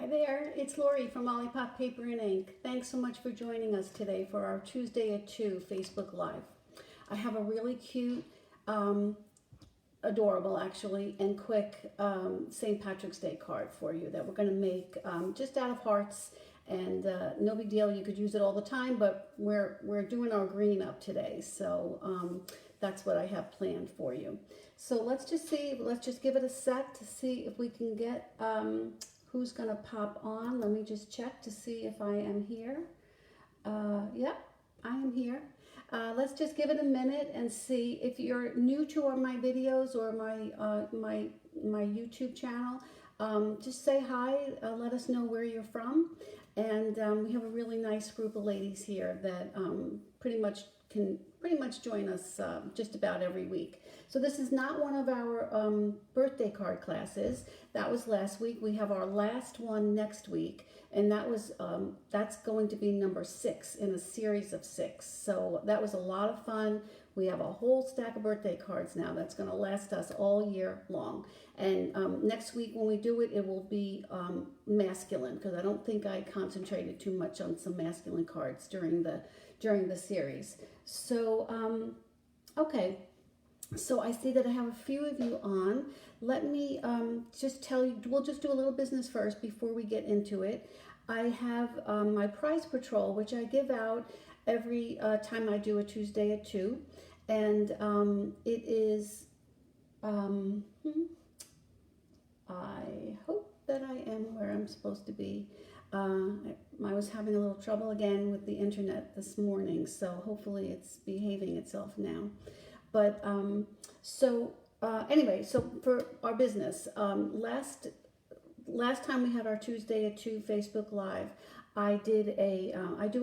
there, it's Lori from Lollipop Paper and Ink. Thanks so much for joining us today for our Tuesday at 2 Facebook Live. I have a really cute, adorable actually, and quick St. Patrick's Day card for you that we're going to make just out of hearts, and no big deal. You could use it all the time, but we're doing our green up today, so that's what I have planned for you. So let's just give it a sec to see if we can get who's going to pop on. Let me just check to see if I am here. Yep, I am here. Let's just give it a minute and see. If you're new to my videos or my YouTube channel, just say hi. Let us know where you're from. And we have a really nice group of ladies here that pretty much join us just about every week. So this is not one of our birthday card classes. That was last week. We have our last one next week, and that's going to be number 6 in a series of 6. So that was a lot of fun. We have a whole stack of birthday cards now that's going to last us all year long. And next week when we do it, it will be masculine, because I don't think I concentrated too much on some masculine cards during the series. So okay. So I see that I have a few of you on. Let me just tell you, we'll just do a little business first before we get into it. I have my prize patrol, which I give out every time I do a Tuesday at 2. And it is, I hope that I am where I'm supposed to be. I was having a little trouble again with the internet this morning, so hopefully it's behaving itself now. But anyway, so for our business, last time we had our Tuesday at 2 Facebook Live, I do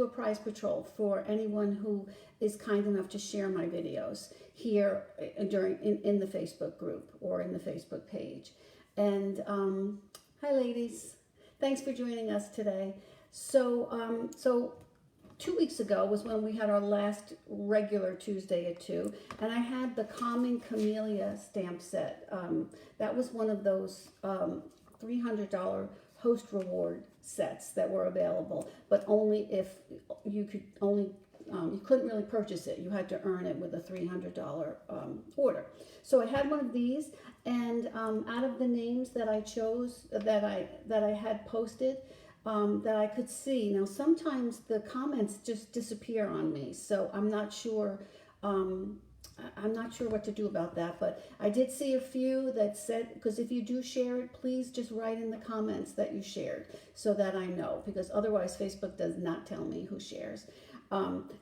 a prize patrol for anyone who is kind enough to share my videos here in the Facebook group or in the Facebook page. And hi ladies, thanks for joining us today. So 2 weeks ago was when we had our last regular Tuesday at 2, and I had the Calming Camellia stamp set. That was one of those $300 host reward sets that were available, but only if you couldn't really purchase it. You had to earn it with a $300 order. So I had one of these, and out of the names that I chose, that I had posted, that I could see. Now, sometimes the comments just disappear on me, so I'm not sure what to do about that, but I did see a few that said, because if you do share it, please just write in the comments that you shared so that I know, because otherwise Facebook does not tell me who shares.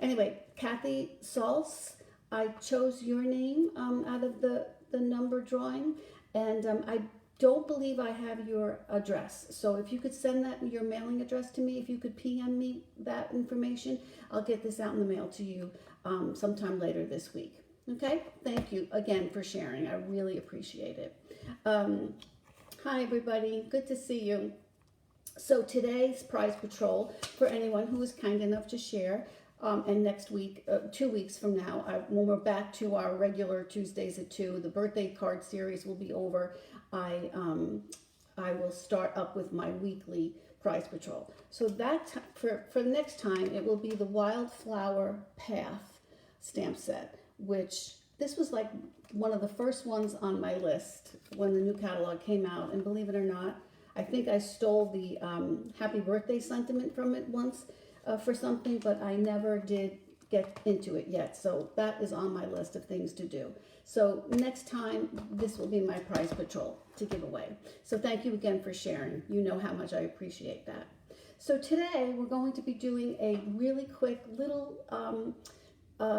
Anyway, Kathy Salz, I chose your name out of the number drawing, and I don't believe I have your address. So if you could send your mailing address to me, if you could PM me that information, I'll get this out in the mail to you sometime later this week. Okay? Thank you again for sharing. I really appreciate it. Hi everybody, good to see you. So today's prize patrol, for anyone who is kind enough to share, and next week, 2 weeks from now, when we're back to our regular Tuesdays at 2, the birthday card series will be over. I will start up with my weekly prize patrol. So that for the next time, it will be the Wildflower Path stamp set, which this was like one of the first ones on my list when the new catalog came out. And believe it or not, I think I stole the happy birthday sentiment from it once for something, but I never did get into it yet. So that is on my list of things to do. So next time, this will be my prize patrol to give away. So thank you again for sharing. You know how much I appreciate that. So today we're going to be doing a really quick little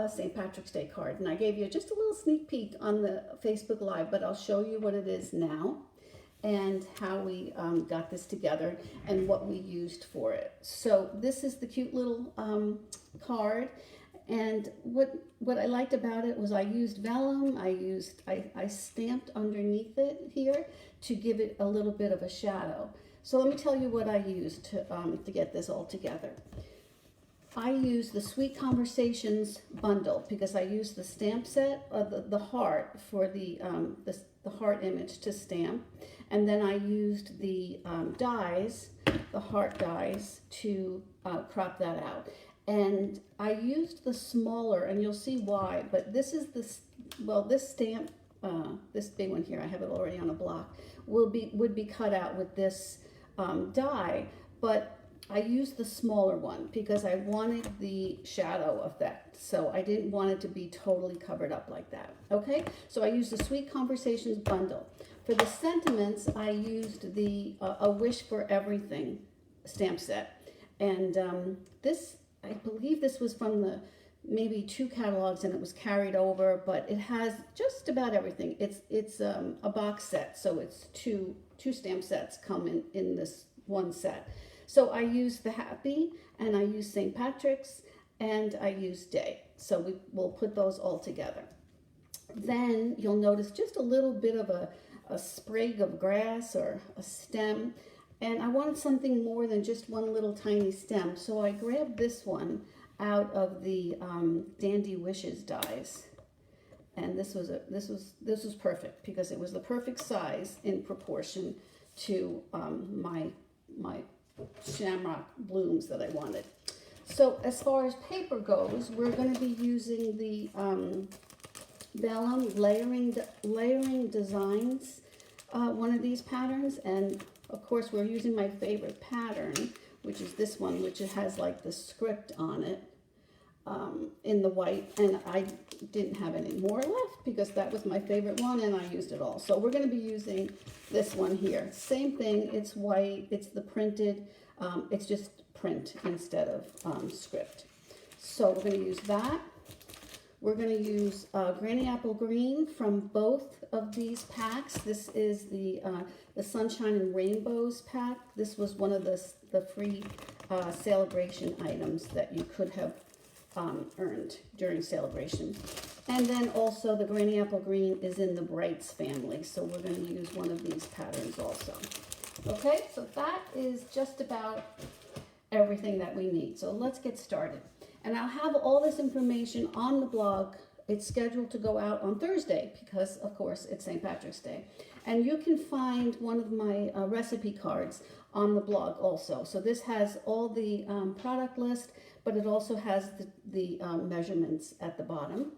St. Patrick's Day card. And I gave you just a little sneak peek on the Facebook Live, but I'll show you what it is now and how we got this together and what we used for it. So this is the cute little card. And what I liked about it was I used vellum. I stamped underneath it here to give it a little bit of a shadow. So let me tell you what I used to get this all together. I use the Sweet Conversations bundle because I use the stamp set, the heart for the heart image to stamp. And then I used the dies, the heart dies, to crop that out. And I used the smaller, and you'll see why, but this is this stamp, this big one here, I have it already on a block, would be cut out with this die, but I used the smaller one because I wanted the shadow effect. So I didn't want it to be totally covered up like that. Okay, so I used the Sweet Conversations bundle. For the sentiments, I used the A Wish for Everything stamp set. And this, I believe this was from the maybe 2 catalogs and it was carried over, but it has just about everything. It's a box set, so it's two stamp sets come in this one set. So I used the Happy, and I used St. Patrick's, and I used Day. So we'll put those all together. Then you'll notice just a little bit of a sprig of grass or a stem. And I wanted something more than just one little tiny stem. So I grabbed this one out of the Dandy Wishes dies. And this was perfect because it was the perfect size in proportion to my shamrock blooms that I wanted. So as far as paper goes, we're going to be using the vellum layering designs, one of these patterns, and of course we're using my favorite pattern, which is this one, which it has like the script on it in the white, and I didn't have any more left because that was my favorite one and I used it all. So we're going to be using this one here. Same thing, it's white, it's the printed, it's just print instead of script. So we're going to use that. We're going to use Granny Apple Green from both of these packs. This is the Sunshine and Rainbows pack. This was one of the free celebration items that you could have earned during celebration. And then also the Granny Apple Green is in the Brights family, so we're going to use one of these patterns also. Okay, so that is just about everything that we need. So let's get started. And I'll have all this information on the blog. It's scheduled to go out on Thursday because, of course, it's St. Patrick's Day. And you can find one of my recipe cards on the blog also. So this has all the product list, but it also has the measurements at the bottom.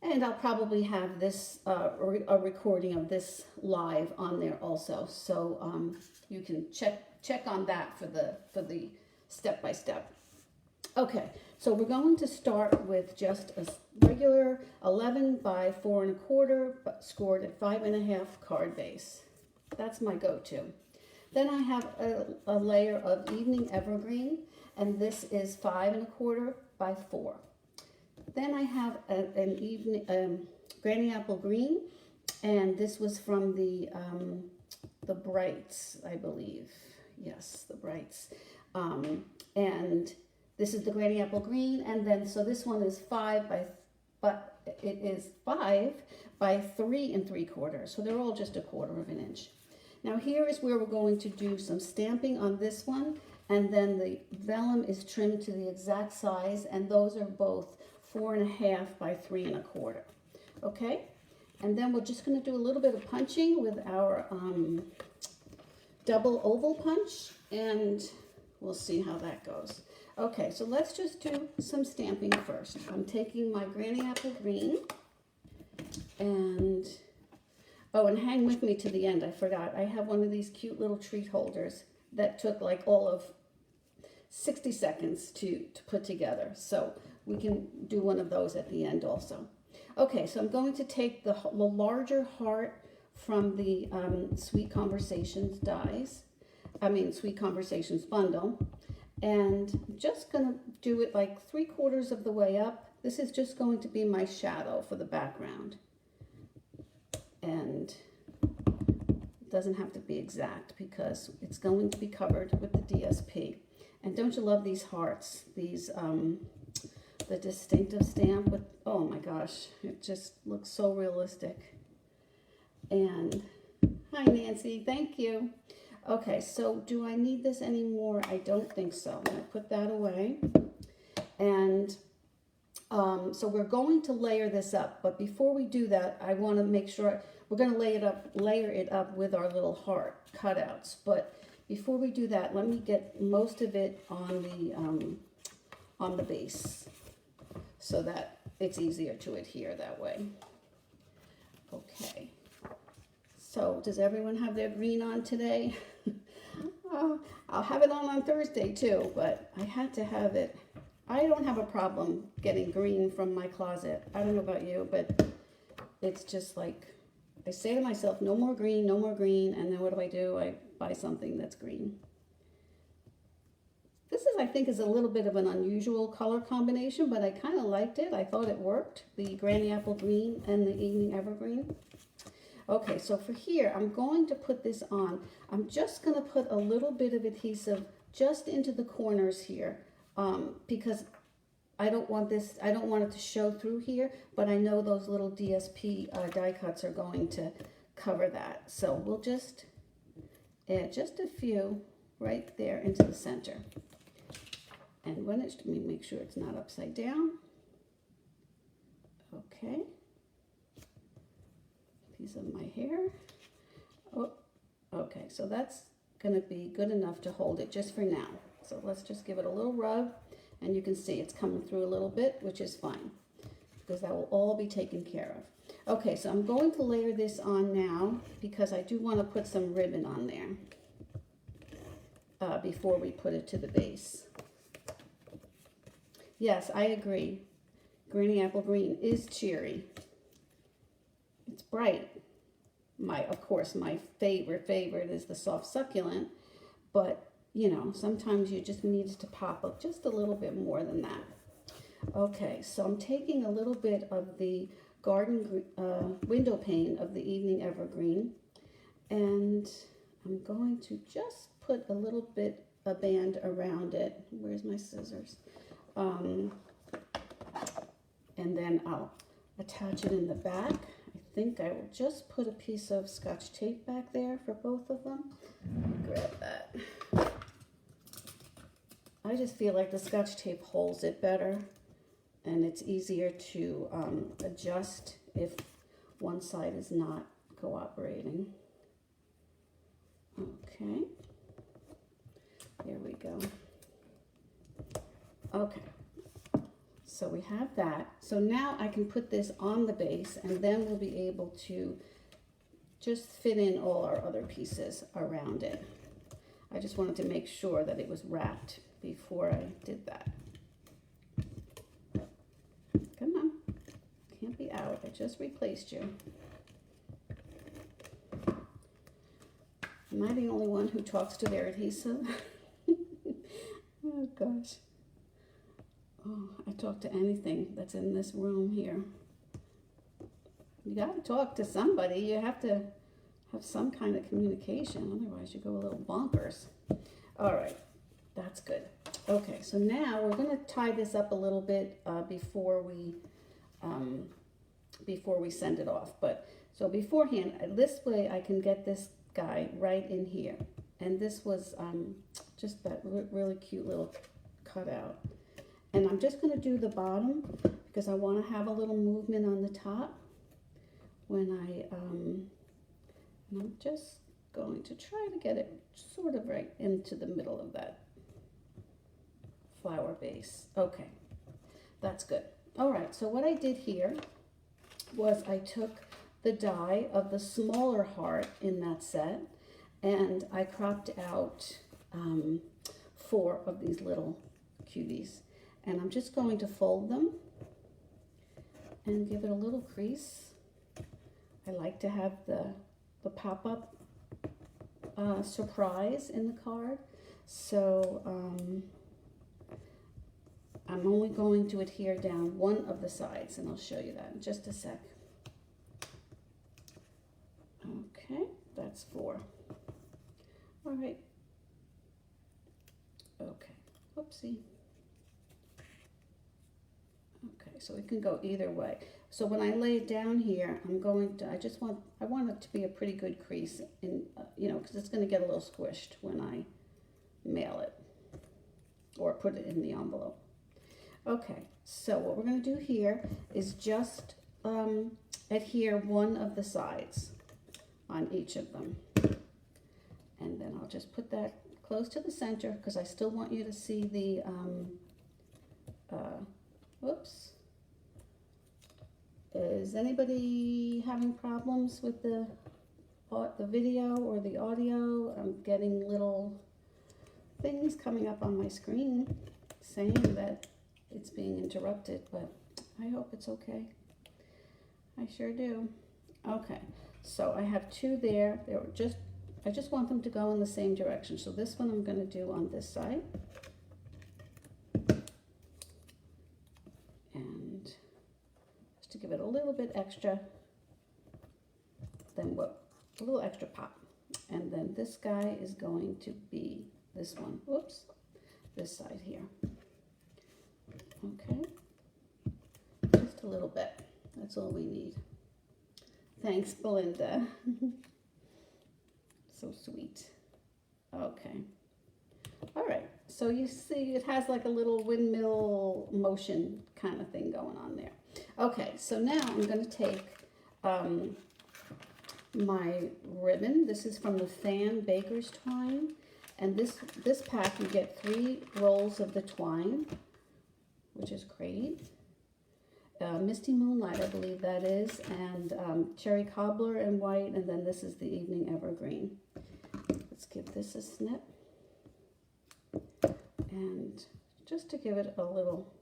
And I'll probably have this, a recording of this live on there also. So you can check on that for the step-by-step. Okay, so we're going to start with just a regular 11 by 4 1/4, but scored at 5 1/2 card base. That's my go-to. Then I have a layer of Evening Evergreen, and this is 5 1/4 by 4. Then I have an evening Granny Apple Green, and this was from the Brights, I believe. Yes, the Brights. And this is the Granny Apple Green, and then so this one is 5 but it is 5 by 3 3/4. So they're all just 1/4 of an inch. Now here is where we're going to do some stamping on this one, and then the vellum is trimmed to the exact size, and those are both 4 1/2 by 3 1/4. Okay, and then we're just going to do a little bit of punching with our double oval punch, and we'll see how that goes. Okay, so let's just do some stamping first. I'm taking my Granny Apple Green, and oh, and hang with me to the end. I forgot. I have one of these cute little treat holders that took like all of 60 seconds to put together. So we can do one of those at the end also. Okay, so I'm going to take the larger heart from the Sweet Conversations Sweet Conversations bundle, and I'm just going to do it like 3/4 of the way up. This is just going to be my shadow for the background, and it doesn't have to be exact because it's going to be covered with the DSP. And don't you love these hearts, these the distinctive stamp with, oh my gosh, it just looks so realistic. And hi Nancy, thank you. Okay, so do I need this anymore? I don't think so. I'm going to put that away. And so we're going to layer this up, but before we do that, I want to make sure we're going to layer it up with our little heart cutouts. But before we do that, let me get most of it on the base so that it's easier to adhere that way. Okay. So does everyone have their green on today? I'll have it on Thursday too, but I had to have it. I don't have a problem getting green from my closet. I don't know about you, but it's just like, I say to myself, no more green, no more green, and then what do? I buy something that's green. This is, I think, is a little bit of an unusual color combination, but I kind of liked it. I thought it worked, the Granny Apple Green and the Evening Evergreen. Okay, so for here, I'm going to put this on. I'm just going to put a little bit of adhesive just into the corners here. Because I don't want it to show through here, but I know those little DSP die cuts are going to cover that. So we'll just add just a few right there into the center. And when it's, let me make sure it's not upside down. Okay. Piece of my hair. Oh, okay, so that's gonna be good enough to hold it just for now. So let's just give it a little rub, and you can see it's coming through a little bit, which is fine, because that will all be taken care of. Okay, so I'm going to layer this on now, because I do want to put some ribbon on there before we put it to the base. Yes, I agree. Granny Apple Green is cheery. It's bright. Of course, my favorite is the Soft Succulent, but you know, sometimes you just need it to pop up just a little bit more than that. Okay, so I'm taking a little bit of the garden window pane of the Evening Evergreen, and I'm going to just put a little bit, a band around it. Where's my scissors? And then I'll attach it in the back. I think I will just put a piece of Scotch tape back there for both of them. Grab that. I just feel like the Scotch tape holds it better, and it's easier to adjust if one side is not cooperating. Okay, here we go. Okay, so we have that. So now I can put this on the base, and then we'll be able to just fit in all our other pieces around it. I just wanted to make sure that it was wrapped before I did that. Come on, can't be out. I just replaced you. Am I the only one who talks to their adhesive? Oh gosh. Oh, I talk to anything that's in this room here. You gotta talk to somebody. You have to have some kind of communication, otherwise you go a little bonkers. All right, that's good. Okay, so now we're going to tie this up a little bit before we send it off. But so beforehand, this way I can get this guy right in here. And this was just that really cute little cutout. And I'm just going to do the bottom because I want to have a little movement on the top when and I'm just going to try to get it sort of right into the middle of that flower base. Okay, that's good. All right, so what I did here was I took the die of the smaller heart in that set, and I cropped out 4 of these little cuties. And I'm just going to fold them and give it a little crease. I like to have the pop-up surprise in the card. So I'm only going to adhere down one of the sides, and I'll show you that in just a sec. Okay, that's 4. All right. Okay, oopsie. Okay, so it can go either way. So when I lay it down here, I'm going to, I want it to be a pretty good crease, in, you know, because it's going to get a little squished when I mail it or put it in the envelope. Okay, so what we're going to do here is just adhere one of the sides on each of them. And then I'll just put that close to the center because I still want you to see the, whoops. Is anybody having problems with the video or the audio? I'm getting little things coming up on my screen saying that it's being interrupted, but I hope it's okay. I sure do. Okay, so I have two there. I just want them to go in the same direction. So this one I'm going to do on this side. And just to give it a little bit extra, then what? A little extra pop. And then this guy is going to be this one. Whoops. This side here. Okay. Just a little bit. That's all we need. Thanks, Belinda. So sweet. Okay. All right. So you see it has like a little windmill motion kind of thing going on there. Okay. So now I'm going to take my ribbon. This is from the Fan Baker's Twine. And this pack you get 3 rolls of the twine, which is great. Misty Moonlight, I believe that is, and Cherry Cobbler in white, and then this is the Evening Evergreen. Let's give this a snip. And just to give it a little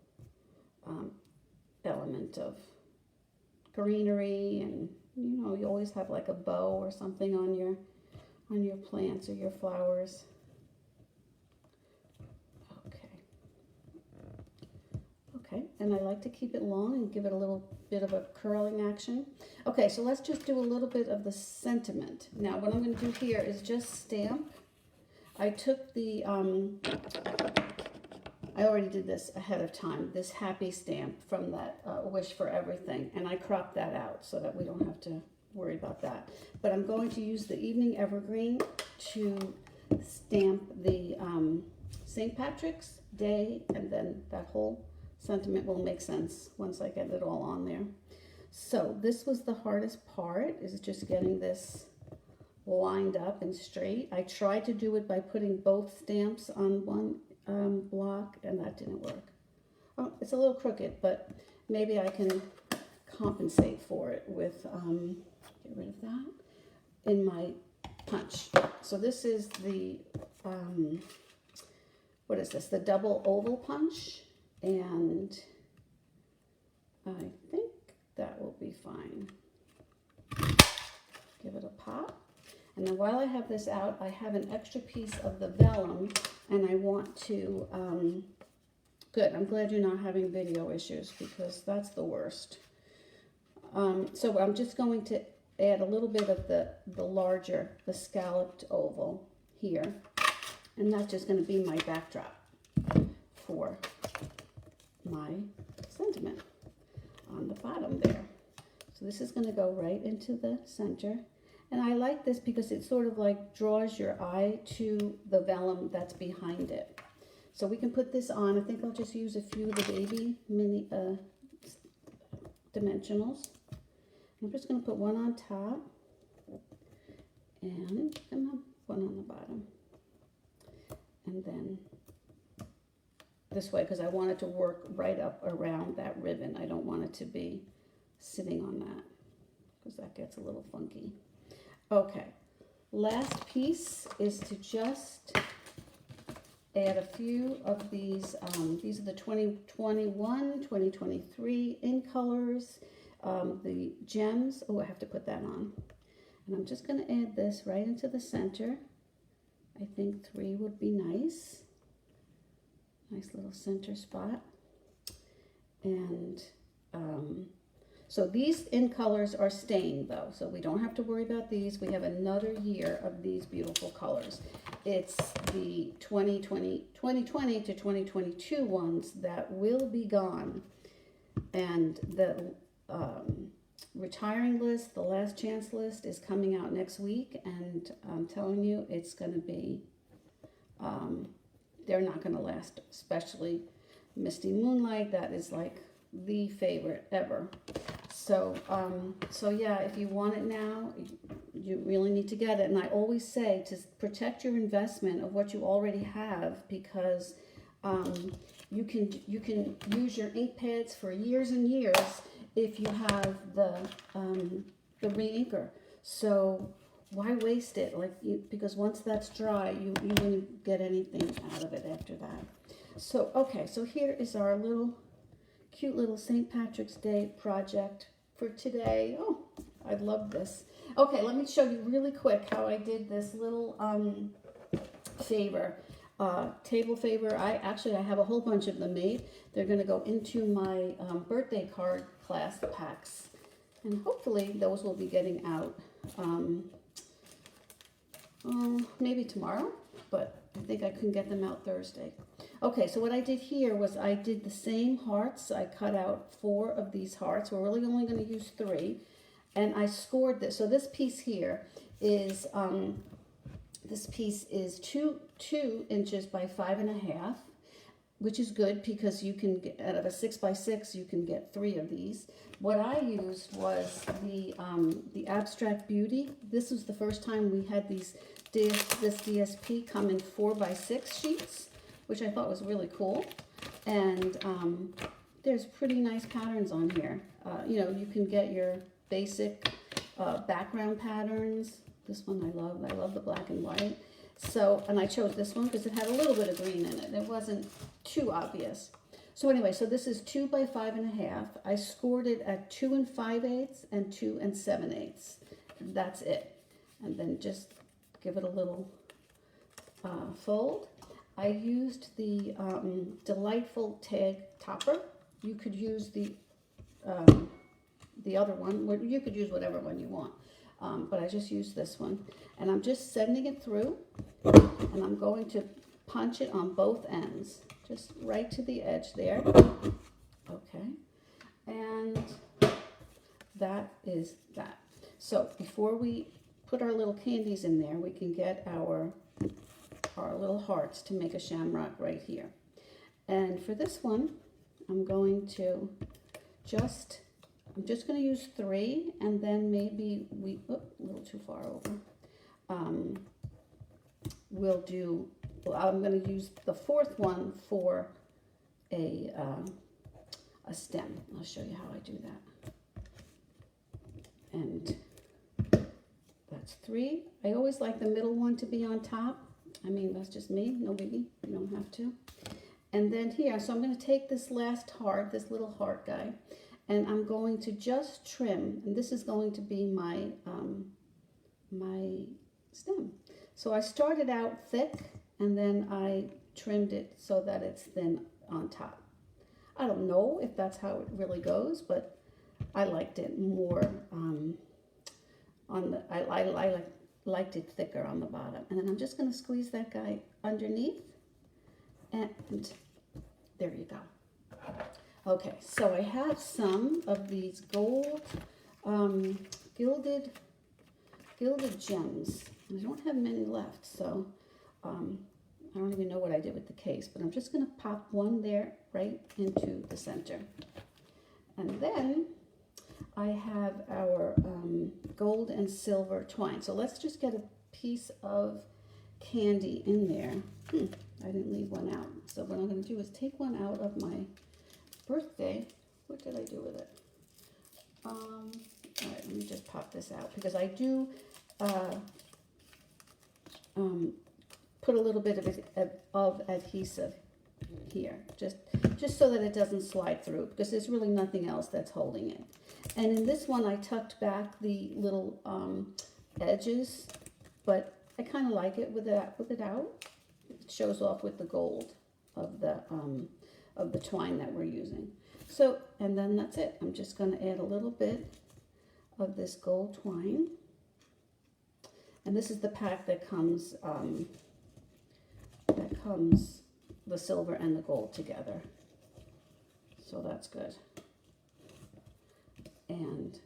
element of greenery, and you know, you always have like a bow or something on your plants or your flowers. Okay, and I like to keep it long and give it a little bit of a curling action. Okay, so let's just do a little bit of the sentiment. Now, what I'm going to do here is just stamp. I took the, I already did this ahead of time, this happy stamp from that Wish for Everything, and I cropped that out so that we don't have to worry about that. But I'm going to use the Evening Evergreen to stamp the St. Patrick's Day, and then that whole sentiment will make sense once I get it all on there. So this was the hardest part, is just getting this lined up and straight. I tried to do it by putting both stamps on one block, and that didn't work. Oh, it's a little crooked, but maybe I can compensate for it with, get rid of that, in my punch. So this is the, what is this, the double oval punch. And I think that will be fine. Give it a pop. And then while I have this out, I have an extra piece of the vellum, and I want to, good, I'm glad you're not having video issues, because that's the worst. So I'm just going to add a little bit of the larger, the scalloped oval here. And that's just going to be my backdrop for my sentiment on the bottom there. So this is going to go right into the center, and I like this because it sort of like draws your eye to the vellum that's behind it. So we can put this on. I think I'll just use a few of the baby mini dimensionals. I'm just going to put one on top and one on the bottom, and then this way, because I want it to work right up around that ribbon. I don't want it to be sitting on that, because that gets a little funky. Okay, last piece is to just add a few of these. These are the 2021, 2023 in colors, the gems. Oh, I have to put that on. And I'm just going to add this right into the center. I think 3 would be nice. Nice little center spot. And so these in colors are staying though, so we don't have to worry about these. We have another year of these beautiful colors. It's the 2020 to 2022 ones that will be gone. And the retiring list, the last chance list, is coming out next week, and I'm telling you, it's going to be, they're not going to last, especially Misty Moonlight, that is like the favorite ever. So, so yeah, if you want it now, you really need to get it. And I always say to protect your investment of what you already have, because you can use your ink pads for years and years if you have the re-inker. So why waste it? Because once that's dry, you wouldn't get anything out of it after that. So okay, so here is our cute little St. Patrick's Day project for today. Oh, I love this. Okay, let me show you really quick how I did this little favor, table favor. I have a whole bunch of them made. They're going to go into my birthday card class packs, and hopefully those will be getting out maybe tomorrow, but I think I can get them out Thursday. Okay, so what I did here was I did the same hearts. I cut out 4 of these hearts. We're really only going to use 3. And I scored this. So this piece here is, 2 inches by 5.5, which is good because you can get, out of a 6 by 6, you can get 3 of these. What I used was the Abstract Beauty. This was the first time we had this DSP come in 4 by 6 sheets, which I thought was really cool. And there's pretty nice patterns on here. You know, you can get your basic background patterns. This one I love. I love the black and white. So, and I chose this one because it had a little bit of green in it. It wasn't too obvious. So anyway, so this is 2 by 5.5. I scored it at 2 5/8 and 2 7/8. That's it. And then just give it a little fold. I used the Delightful Tag Topper. You could use the other one. You could use whatever one you want. But I just used this one. And I'm just sending it through. And I'm going to punch it on both ends. Just right to the edge there. Okay. And that is that. So before we put our little candies in there, we can get our little hearts to make a shamrock right here. And for this one, I'm just going to use 3, and then maybe a little too far over. I'm going to use the 4th one for a stem. I'll show you how I do that. And that's 3. I always like the middle one to be on top. I mean, that's just me, no biggie, you don't have to. And then here, so I'm going to take this last heart, this little heart guy, and I'm going to just trim, and this is going to be my my stem. So I started out thick, and then I trimmed it so that it's thin on top. I don't know if that's how it really goes, but I liked it more I liked it thicker on the bottom. And then I'm just going to squeeze that guy underneath, and there you go. Okay, so I have some of these gold gilded gems. I don't have many left, so I don't even know what I did with the case, but I'm just going to pop one there right into the center. And then I have our gold and silver twine. So let's just get a piece of candy in there. I didn't leave one out. So what I'm going to do is take one out of my birthday. What did I do with it? All right, let me just pop this out because I do put a little bit of adhesive here, just so that it doesn't slide through, because there's really nothing else that's holding it. And in this one, I tucked back the little edges, but I kind of like it with it out. It shows off with the gold of the twine that we're using. So, and then that's it. I'm just going to add a little bit of this gold twine. And this is the pack that comes the silver and the gold together. So that's good. And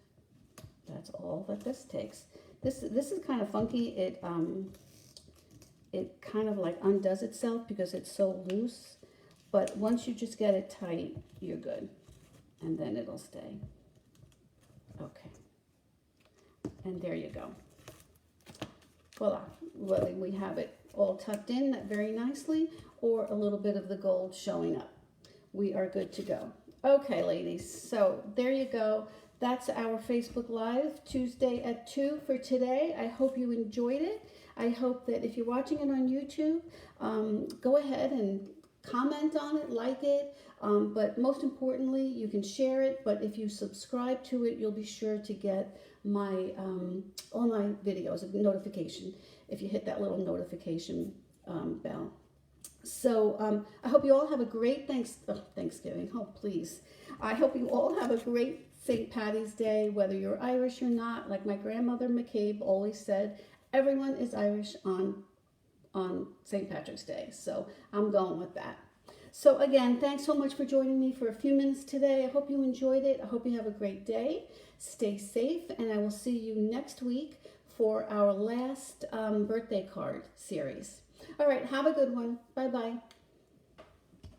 that's all that this takes. This is kind of funky. It kind of like undoes itself because it's so loose. But once you just get it tight, you're good. And then it'll stay. Okay. And there you go. Voila. Whether we have it all tucked in very nicely or a little bit of the gold showing up, we are good to go. Okay, ladies. So there you go. That's our Facebook Live Tuesday at 2 for today. I hope you enjoyed it. I hope that if you're watching it on YouTube, go ahead and comment on it, like it. But most importantly, you can share it. But if you subscribe to it, you'll be sure to get my all my videos, a notification, if you hit that little notification bell. So I hope you all have a great Thanksgiving. Oh, please. I hope you all have a great St. Patty's Day, whether you're Irish or not. Like my grandmother McCabe always said, everyone is Irish on St. Patrick's Day. So I'm going with that. So again, thanks so much for joining me for a few minutes today. I hope you enjoyed it. I hope you have a great day. Stay safe, and I will see you next week for our last birthday card series. All right, have a good one. Bye-bye.